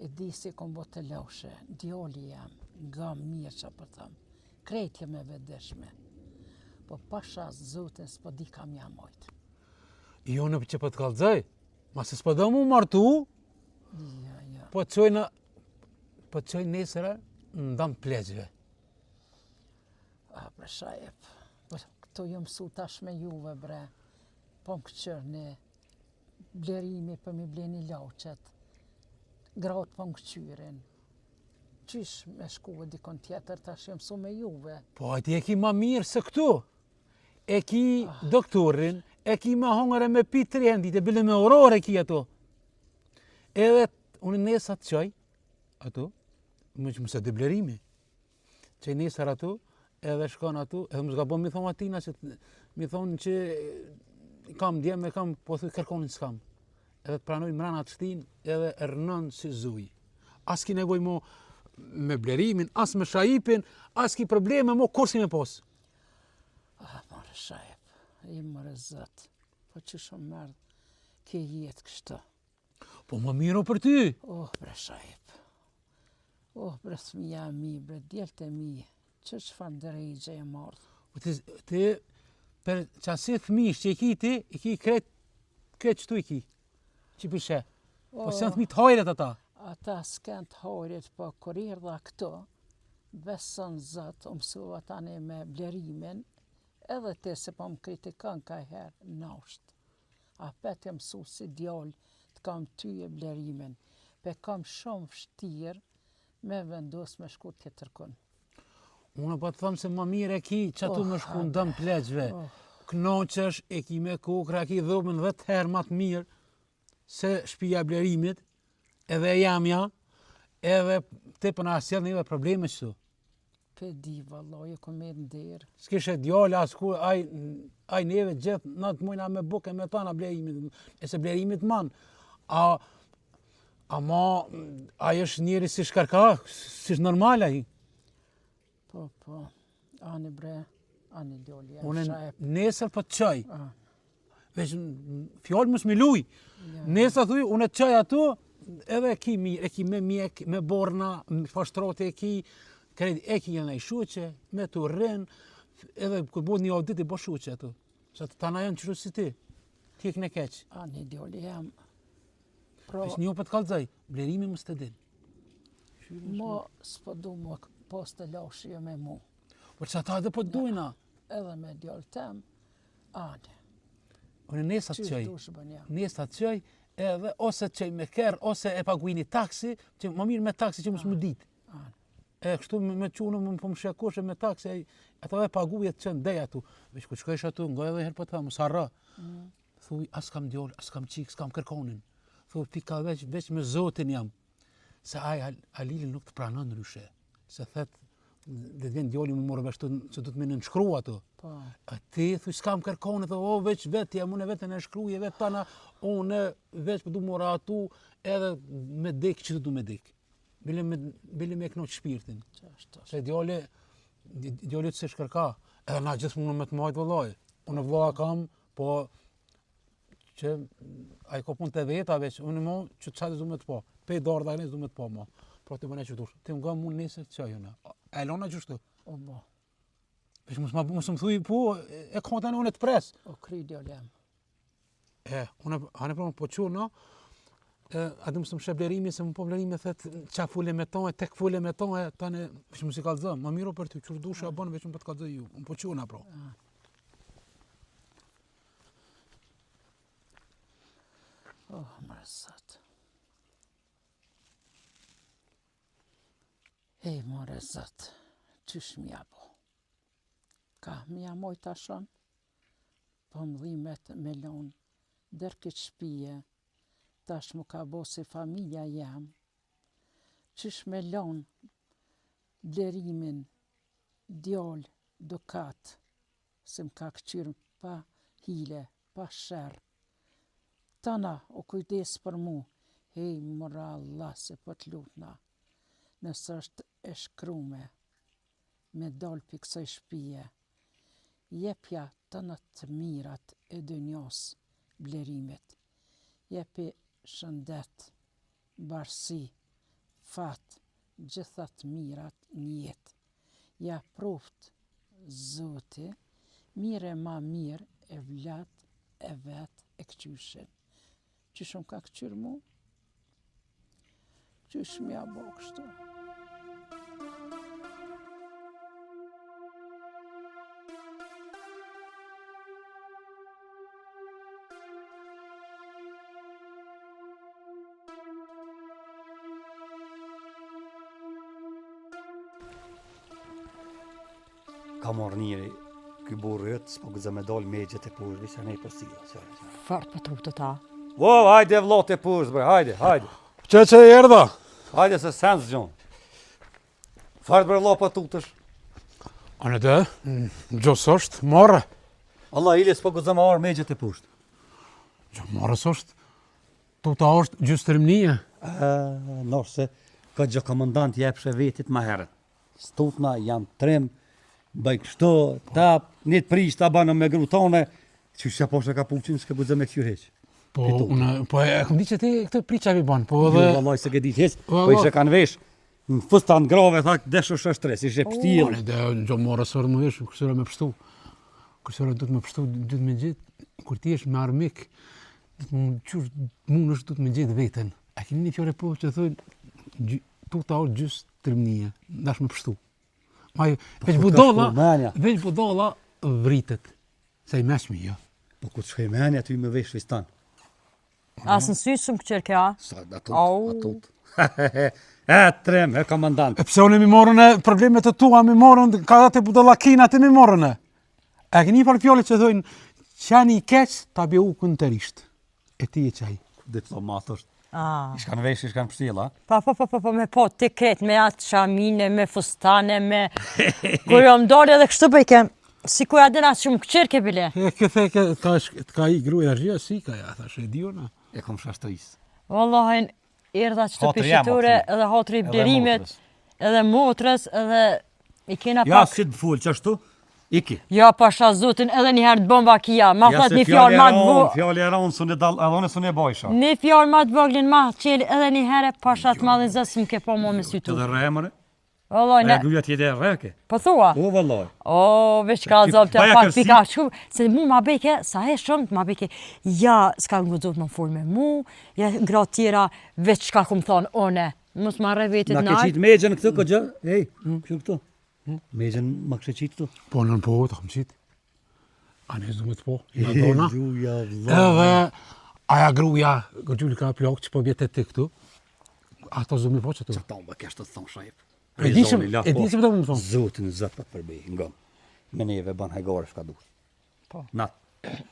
E di si kom bo të loshe. Djoli jam, nga mirë që për thëmë. Krejtje me vedeshme. Po pasha zotin s'po di kam jam ojtë. Jo në që për të kalzaj, ma se s'po do mu martu, Ja. po të qoj nesëra në dam plegjve. A, bre shajep, po këto jë mësu tash me juve, bre. Po më këqërni, blerimi për mi bleni lauqet. Gratë po më këqyrin. Qysh me shku e dikon tjetër tash jë mësu me juve. Po ati e ki ma mirë se këtu. E ki doktorin, e ki ma hongër e me pi 3 dit, e bile me orore ki ato. Edhe unë nesë atë qaj, ato, më që mëse dhe blerimi. Qaj nesër ato, edhe shkon ato, edhe më zgabon mi thonë atina që mi thonë që kam djemë, kam, po thuj kërkonin s'kam. Edhe të pranoj mrana të shtin, edhe rënën si zuj. As ki nevoj mo me blerimin, as me shajipin, as ki probleme mo kur si me pos. Mare shajep, i mërë zët, po që shumë mërë, ke jetë kështë. Po më miro për ty. Bre shajep, bre thmija mi, bre djelte mi, që farë ndërejgje e mardhë. Ti, për qasi thmish që i ki ti, i ki kret qëtu i ki, që përshe. Po se në thmi të hajret ata. Ata s'ken të hajret, po kur irdha këto, besën zët, mësua tani me blerimin, edhe ti se po më kritikon ka herë nasht. A petë mësu si djallë të kam ty e blerimin, pe kam shumë vështirë me vendos me shku tjetërkun. Unë po të thëmë se më mire e ki që atu me shku në dëmë plegjve. Knoqesh, e ki me kokra, e ki dhomën 10 herë më të mirë se shpia blerimit, edhe jamja, edhe ti për na sjell neve probleme kështu. Pe di vallaj, e kom mirë nderë. S'kishe djallë asku, aj neve gjithë natë mujna me buke me tana blerimit, e se blerimit man. Ama, aj është njeri si shkarka, si është normal aj. Po, ani bre, ani djoli, Unë shajep. nesër për të qaj. Veç fjallë mësë miluj. Nesër thuj, unë të qaj ato, edhe e ki me mjek, me borna, me fashtrote e ki janë i shuqe, me të rren, edhe kur bod një audit i bo shuqe ato. Sa të tana janë qështu si ti. Ti e këne keq. Ani djoli jam. Veç një për të kalëzaj, blerimi më së të din. Mo s'po du më pos të lashje me mu. Por që ata edhe po të dujna. Edhe me djallë tem, ani. Unë nesër të Qysh qaj. dush bën jam. Nesër të qaj, edhe ose të qaj me kerë, ose e paguini taksi, që më mirë me taksi që mësë më ditë. Ani. E kështu me qunë më po më shekoshe me taksi, ato dhe paguje të qënë dej atu. Veç ku qëkojsh atu, nga edhe herë po të thamë, sarra. Thuj, as kam djollë, as kam qikë, s'kam kërkonin. Thuj, pika veç me Zotin jam. Se aj Alili nuk të pranon ndryshe. Se thet, dhe vjen djoli më morë veshtu, se du të me në nëshkru ato. Po. A ti, thuj, s'kam kërkonin, thuj, o, veç vetë, jam unë vetë në nëshkruje, vetë tana, unë veç për du mora atu, edhe me dik, që du me dik. Bile me knoq shpirtin. Se djali të se shkërka, edhe na gjithë mundë me të majtë vëllaj. Unë vëlla kam, po që a i ka punë të veta veç, unë mo që qatë du me të po. Pej darda e du me të po mo. Pro të bëne që dush. Ti më ga mund nesër të qajuna. E lona gjështu. O bo. Veç mësë më thuj, po, e konten unë të pres. O kry djali jam. Unë për më po qurë, a du mësë më sheblerimi, se më po blerimi thet qa fule me ton, tek fule me ton, tane, veç më si kalëzë, më miro për ty, qërë dushe a bënë, veç më për të kalëzë ju, më po qurë pro. Oh, mërëzat. Hej, mërëzat, qysh mja bo? Ka mja moj tashon? Po më dhimet me lonë, dërkit shpije, tash mu ka bo si familja jam. Qysh me lonë, blerimin, djallë, dukat, se më ka këqyrë pa hile, pa shërë. Tana o kujdes për mu, hej mëra Allah se po të lutna, nësë është e shkrume, me dalë për kësaj shpije, jepja tëna të mirat e dënjos blerimit, jepi shëndet, barsi, fat, gjithat mirat njet, ja proft Zoti, mire ma mirë e vlat e vet e këqyshin. Qysh më ka këqyrë mu? Qysh mja bo kështu? Ka marrë njëri, ky burrë yt, s'po gëzë me dalë megjet e pushtë, që ne për silla. Fart për trup të ta. Wow, hajde vllot e pushtë, bre, hajde. Që erdha? Hajde se sens gjon. Fart për vllot për tutësh. Anë dhe, gjos është, marë. Allah ili s'po gëzë me marrë megjet e pushtë. Gjo marës është, tuta është gjystërmnia. Norse, ka gjë komandant jepshe vetit ma herët. Stutna janë trim, bëj kështu, tap, një të prish ta banë me grutone, që shë poshe ka puqin, s'ke gëzë me këqyr heq. Po, e kom di që ti këtë priqavi banë, po Jo, edhe... vallaj se ke ditë heq, po ishe kanë vesh, në fustan grave, thak, desh është stres, ishe pështil. Anë dhe, gjo marës orë më vesh, kësëra me pështu. Kësëra du të me pështu, du të me gjithë, kur ti esh me armik, du të më qërë, mund është du të me gjithë vetën. A keni një fjore po që thujnë, tuta është gjystërmnia, dash me pështu. Veç budolla vritet, se i meshmi, jo. Po ku të shkoj menja, ty me vesh fistan. Asë në sy shumë këqër kjo, a? Sa, atut. E, trem, e komandant. E pse unë mi morën e problemet të tua, mi morën, ka dhe të budolla kina të mi morën e. E këni për fjollet që thujnë, qani i keq, ta bje u kënë të risht. E ti e qaj. Diplomat është. Ah. I shkan vesh, i shkan pështjela. Po, me po, të kret, me atë shamine, me fustane, me... Kur jam dalë edhe kështu për i kem, si kur adin atë shumë këqirë ke bile. Ka i gruja rrja, si ka ja, thash e diona. E kom shashtëris. Wallahin, erdha që të Hatri jam, peshiture, apësi. edhe hatri i Edhe blerimit, motrës. edhe motrës, edhe i kena Ja, pak... si të full, qashtu, iki. Ja, pasha zotin, edhe njëherë të bomba kia, ma thët një fjallë ma të vogli. Fjallë e ronë, së në dalë, edhe në së në bajsha. Një fjallë ma të voglin, ma të qeli, edhe njëherë pasha të madhin zësë më ke po mo me sytu. Të dhe remëre, Wallahi, e gruja tjetë e reke. po thua? O, vëllaj. O, veç ka zopë të Baja pak kërsi. pika shku, se mu ma beke, sa e shumë, ma beke, ja, s'ka nguzot më full me mu, ja, gra tjera, veç ka kum thonë, one, mos ma re vetit Na ke nalt. qitë megjen këtë këgjë? Ej, kështu këtu. Megjen ma kështë qitë këtu. Po nën po, të kam qitë. A ne zdumet po, na dona. Gruja, vëllaj. Edhe aja gruja, gërgjulli ka plak që po vjetet të këtu. Ato zumi po që tu. Që ta më kështë të thonë shajp. E di që më të më thonë. Zotin zët për përbej, ngëm. Me neve ban hajgare shka duhet. Po. Na,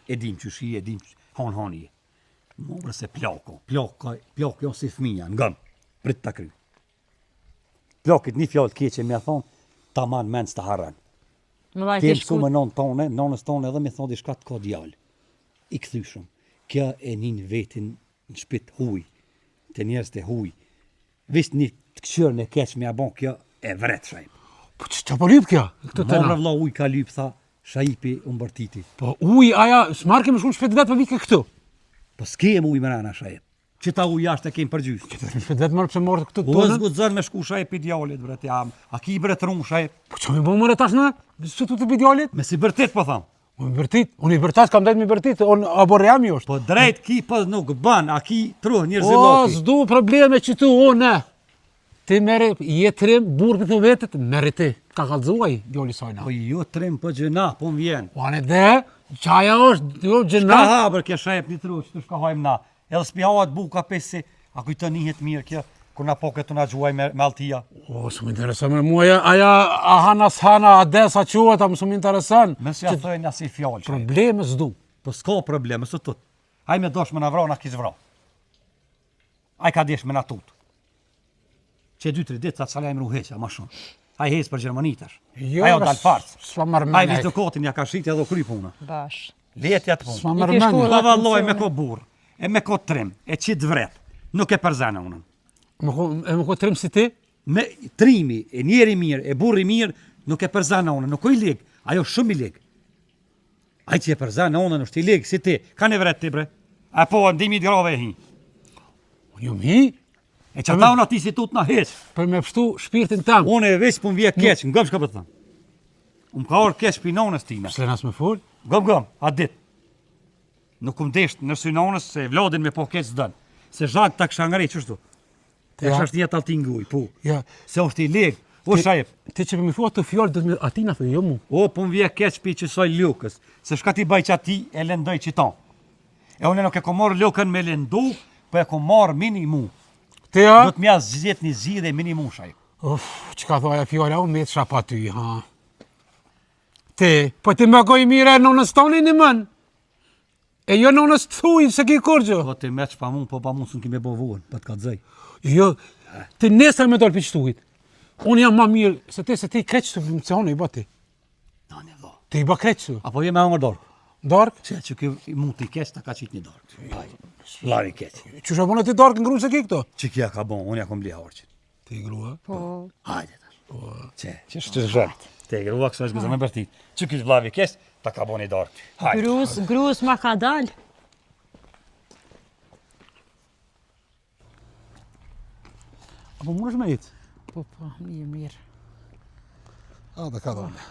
e dim që shi, e dim që hon je. Më se plako, plako si fëmija, ngëm. Prit të kry. Plakit një fjallë keqe me thonë, ta man mens të harran. Më vaj Te ke mësu shku, me nonës tonë edhe me thonë diçka të ka djallë. I këthyshëm. Kja e nin vetin në shpit huj, të njerës të huj. Visht një të këqyrën e keq me abon kjo e vret shajp. Po që po lyp kja? Këtu të Mamra na. vla uj ka lyp, tha, shajipi umbërtiti. Po uj, aja, s'marke më shku në shpet vetë për vike këtu. Po s'kem uj më rana shajp. Që ta uj jashtë e kem përgjys. Në shpet vetë mërë pëse morë këtu të O tonën. zgudzën me shku shajp i djallit, bret jam. A ki bret rung shajp? Po që me bo mërë tash në? Së tu të bidjallit? Me si bërtit po tham. Unë i bërtit, unë i bërtas kam dajt me bërtit, unë aborream jo është. Po drejt ki po nuk ban, a ki truh njërë O, zilloki. s'du probleme që tu, o, ne. Ti mere, je trim, burë për të vetët, mere ti. Ka kalzuaj, djoli sajna. Po jo trim po gjëna, po m'vjen. Po anë dhe, qaja është, jo, Ka gjëna. habër kja shajp një truh që të shka hajmë na. Edhe s'pi havat buka pesi, a kujtë nihet mirë kjo, kur na po këtë na gjuaj me altia. O, së më interesën me mua, aja, a hana s'hana, a des, a quat, a më së më interesën. Me s'ja thëjnë asi fjallë shajp. Probleme s'du. Po s'ka probleme, së tut. Aj me dosh me na vra, na kish vra. Aj ka desh me na tut. Që 2-3 ditë atë salaj më ruheqa, ma shumë. Aj hes për Gjermani tash. Jo, Ajo dal farc. S'ma mërë Aj mene. vizë kotin ja ka shrit edhe kry puna. bash. Letja të punë. S'ma I mërë ke shku mene. Po valloj me ko burr, e me ko trim, e qit vret. Nuk e përzana unën. E më ko trim si ti? Me trimi, e njeri mirë, e burri mirë, nuk e përzana unën. Nuk o i lig, ajo shumë i lig. Aj që e përzana unën është i lig, si ti. Ka ne vret ti bre? A po, ndimi grave e hi. Jo mi, E që ta unë ati si tut na heq. për me pështu shpirtin tam. Unë e veç pun vje keq, ngëm shka për të thëmë. Unë ka orë keq për nonës time. S'lenas me full. Gëm, atë dit. Nuk um desht në sy nonës se vlodin me po keq s'dën. Se zhak ta kësha ngrej, qështu? E Ja. kësha një taltin nguj, po. Ja, Se është i leg, o shajep. ti që për mi thua të fjallë, dhe me atina thë, jo mu. O, pun vje keq për që soj lukës. Se shka ti baj që ati e lendoj qiton. E unë nuk e ko marrë lukën me lendu, po e ko marrë minimum. Ti ja? Do të mja zjet një zi dhe minimum shajep. Uf, që ka thoja fjallë, unë me të shapa ty, ha. Ti, po ti më goj mire nonës toni një mën. E jo nonës të thuj, se ki kurgjë. Po ti me që pa mund, po pa mund së në kime bovuën, pa të ka dzej. Jo, ti nesër me dolë për qëtuit. Unë jam ma mirë, se ti kreqë të më cëhonë i ba ti. Na një dho. Ti i ba kreqë të. Apo je me hangër dorë. Dark? Që kjo mund t'i keq, ta ka qit një dorë. Haj, lari keq. Që shë abonë ti dark në gru se ki këto? Që kja ka bon, unë ja kom bli harqin. Ti grua. Po, Hajde tash. Që shtë zhërt. Te grua këso është gëzë me bërtit. Që kjo vlavi keq, ta ka bon një dorë. Hajde. grus ma ka dal. Apo më është me jitë? Po, mirë. A, dhe ka dhone.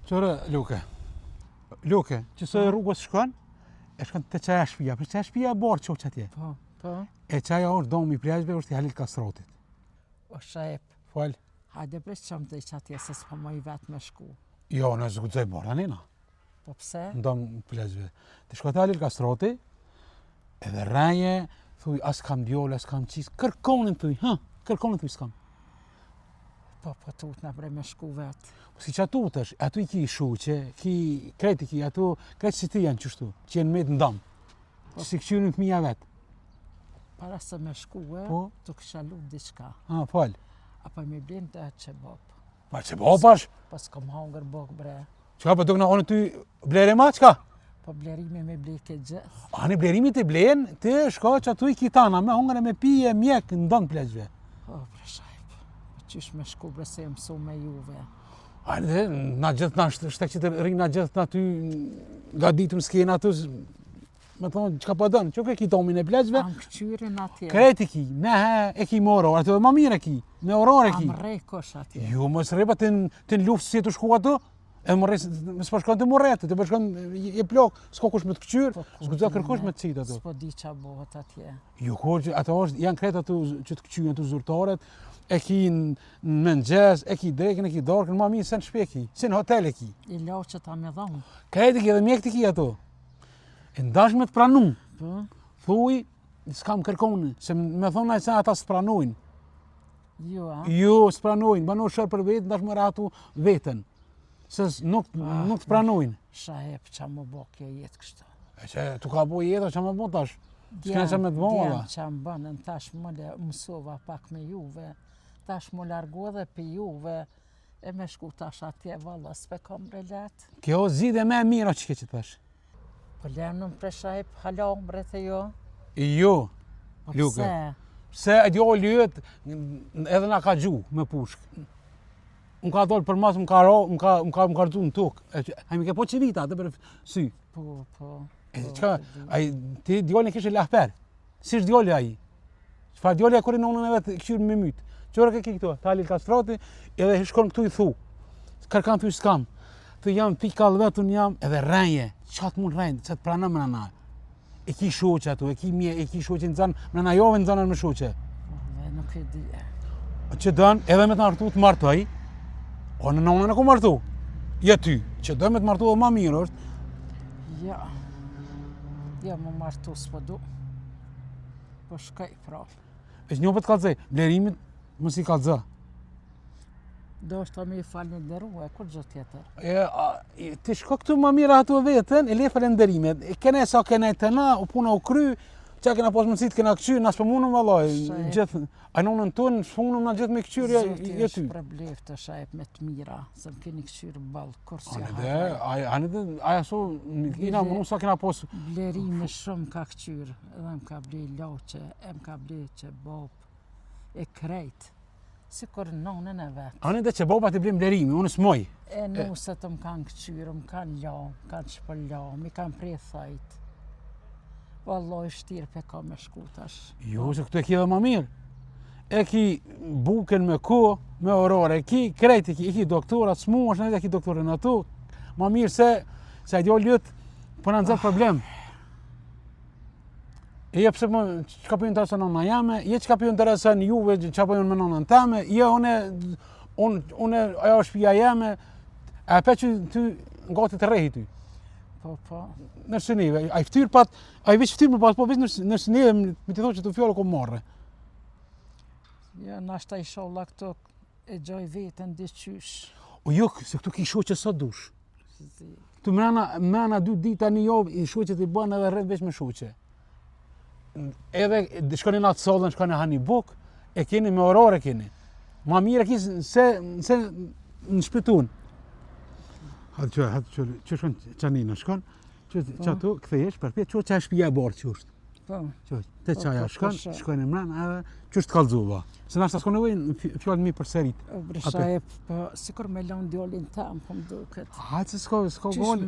Qëre, Luke, që së rrugës shkon, e shkon të qaja shpia, për qaja shpia e borë që që atje. Po, E qaja është domi i plajshve, është i Halil Kastrotit. o shajep. Falë. Hajde bre që më të i qatje, se s'po më i vetë me shku. Jo, në zgudzoj borë, anina. Po pse? Në domi i plajshve. Të shkot Halil Kastroti, edhe rraje, thuj, as kam djole, as kam qisë, kërkonin thuj, kërkonin thuj s'kam. Po tutna bre me shku vetë. Si që atu i ki shuqe, kreti ki, atu, kreti si ti janë qështu, që jenë me të ndamë, që si këqyrin fëmija vetë. Para se me shkuve, Po? të kësha lup diçka. Falë. Apo me blinë të qebop. Pa që pash? Po s'kom hangër bok bre. Qka për duk në onë ty blere ma, qka? Po blerimi me bleke gjithë. Ani blerimi të blenë, ti shko që atu i kitana, me hongër e me pije, mjek, në ndonë pleqve. O bre shajp, po qysh me shku bre se mësu me juve. Ani dhe, na gjithë na shtek që të rinë na gjithë na ty nga ditu në skena aty, me thonë, qka po dënë, që ke ki tomin e pleqve? Am këqyrin atje. Kreti ki, nehe e ki më oror, aty dhe ma mire ki, me oror e ki. Am rej kosh atje. Jo, mos rrepa të në luftë si të shku aty, e më rrej, më s'po shkon të më rretë, të po shkon je plok, s'ko kush me të këqyr, s'ku të kërkush me të citë aty. S'po di qa bohet atje. Jo, ato janë kretë aty që të këqyjën të zurtaret, e ki në mëngjes, e ki drekën, e ki darkën, ma mirë se në shpe ki, se në hotel e ki. I lau që ta me dhonë. Kreti ki edhe mjek të ki ato. E ndash me të pranu, Po? thuj, s'kam kërkone, se me thonë se ata s'pranojnë. Jo, a? Jo, s'pranojnë, bano shërë për vetë, ndash më ratu vetën. Se nuk të pranojnë. Shahep qa më bo kjo jetë kështu. E që tu ka bo jetë, që më bo tash? S'kene që me të bo, Djemë që më bënën, tash më mësova pak me juve, tash më largu edhe për juve, e me shku tash atje, valla, s'pe kom relat. Kjo zgjidhja më e mira që ke që tash. Po lemnëm për Shahep, halon bre të jo. Jo, Po Luke. pse? Se e djo lyet edhe na ka gju me pushk. Më ka dollë për mas, më ka rëzu në tukë. A mi ke po që vita, atë për sy. Po. Qka, ti djallin e kishe lahper. Si është djalli aji? Qfar djalli e kori në unën e vetë këshyrë me mytë. Qërë ke ki këto? Talil kastrati, edhe shkon këtu i thu. Kërkan të s'kam. Të jam pikall vetën jam edhe rrenje. Qa të mund rrenjë, që të pranëm më na. E ki shoqe ato, e ki shoqe në zanë, më na jove në zanën me shoqe. Dhe nuk e di. Që dënë, edhe me të martu të martoj, o në nonën e ku martu. Ja ty, që dënë me të martu dhe ma mirë është. Ja më martu s'po du. Po shkaj pra. E që një për të kalëzej, blerimit mos i kalëzë. Do është ta me i falë një deruhe, kur gjë tjetër? Ti shko këtu ma mirë ato vetën, e le falenderimet. E kene sa kene të na, u puna u kry, që kena pas mundësit kena këqyr, na s'po mundëm vallaj, gjithë, a nonën tonë, s'po mundëm na gjithë me këqyr, je ty. Zoti është preblef të Shahep me të mira, se më keni këqyr balë, kur si Aja so, ina më sa kena pas... Blerimi shumë ka këqyr, edhe më ka ble loqe, e më ka ble që bop, e krejt, si kur nonën e vetë. Ani dhe që baba ti blem blerimi, unë s'moj. E nuset më kanë këqyr, më kanë la, më kanë shpëlla, mi kanë prej thajt. Valloj shtirë pe ka me shku tash. Jo, se këtu e ki dhe ma mirë. E ki buken me ko, me orore, e ki krejt, e ki doktorat, s'muash në e ki doktorin ato. Ma mirë se e djo ljët, për në nëzër problem. E je pëse qka për ju interesën nona jame, je qka për ju interesën juve, qka për ju me nonën teme, je une, ajo është pija jeme, e pe që ty gati të rehi ty. Po. Nërse neve, a i ftyr pat, a i veç ftyr më pas, po veç nërse neve me të thonë që të fjallë ko marre. Ja, nashta i sholla këto e gjoj vetën diqysh. O jo, se këtu ki shoqe sa dush. Tu mrena 2 dita një javë, i shoqet i banë edhe rrët veç me shoqe. Edhe shkoni në atë sallën, shkoni hani buk, e keni me orare keni. Ma mire ki se në shpitun. Hajde që shkon qanina, shkon, që atu këthejesh, përpjet, që e shpija e barë që është. Po. Te qaja shkon e mrena edhe që është kalzuva. Se nashta s'ko nevojnë fjallë mi për serit. Bre Shahep, po, si kur me lanë djallin tam, po më duket. Hajde se s'ko gol.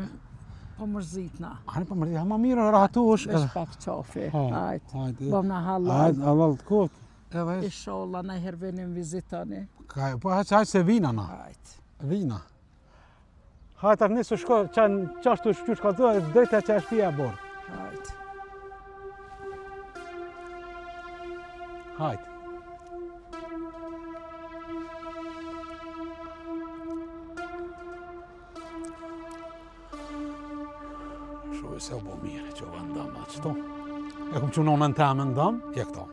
Po mërzit na. Hajde po mërzit, ma mirë rahatu është. Vesh pak qafi, hajde. Bom na Hajde, halal. halal të kot. Inshallah na hervenim vizitani. Po hajde se vina na. Hajde. Vina. Hajde tak nisë shko, qashtu shqysh ka të, drejta që e shpija e borë. Hajde. Hajde. Shuj se u bo mire që u ndama qëto. E kom që nonën të amë ndam, e këto.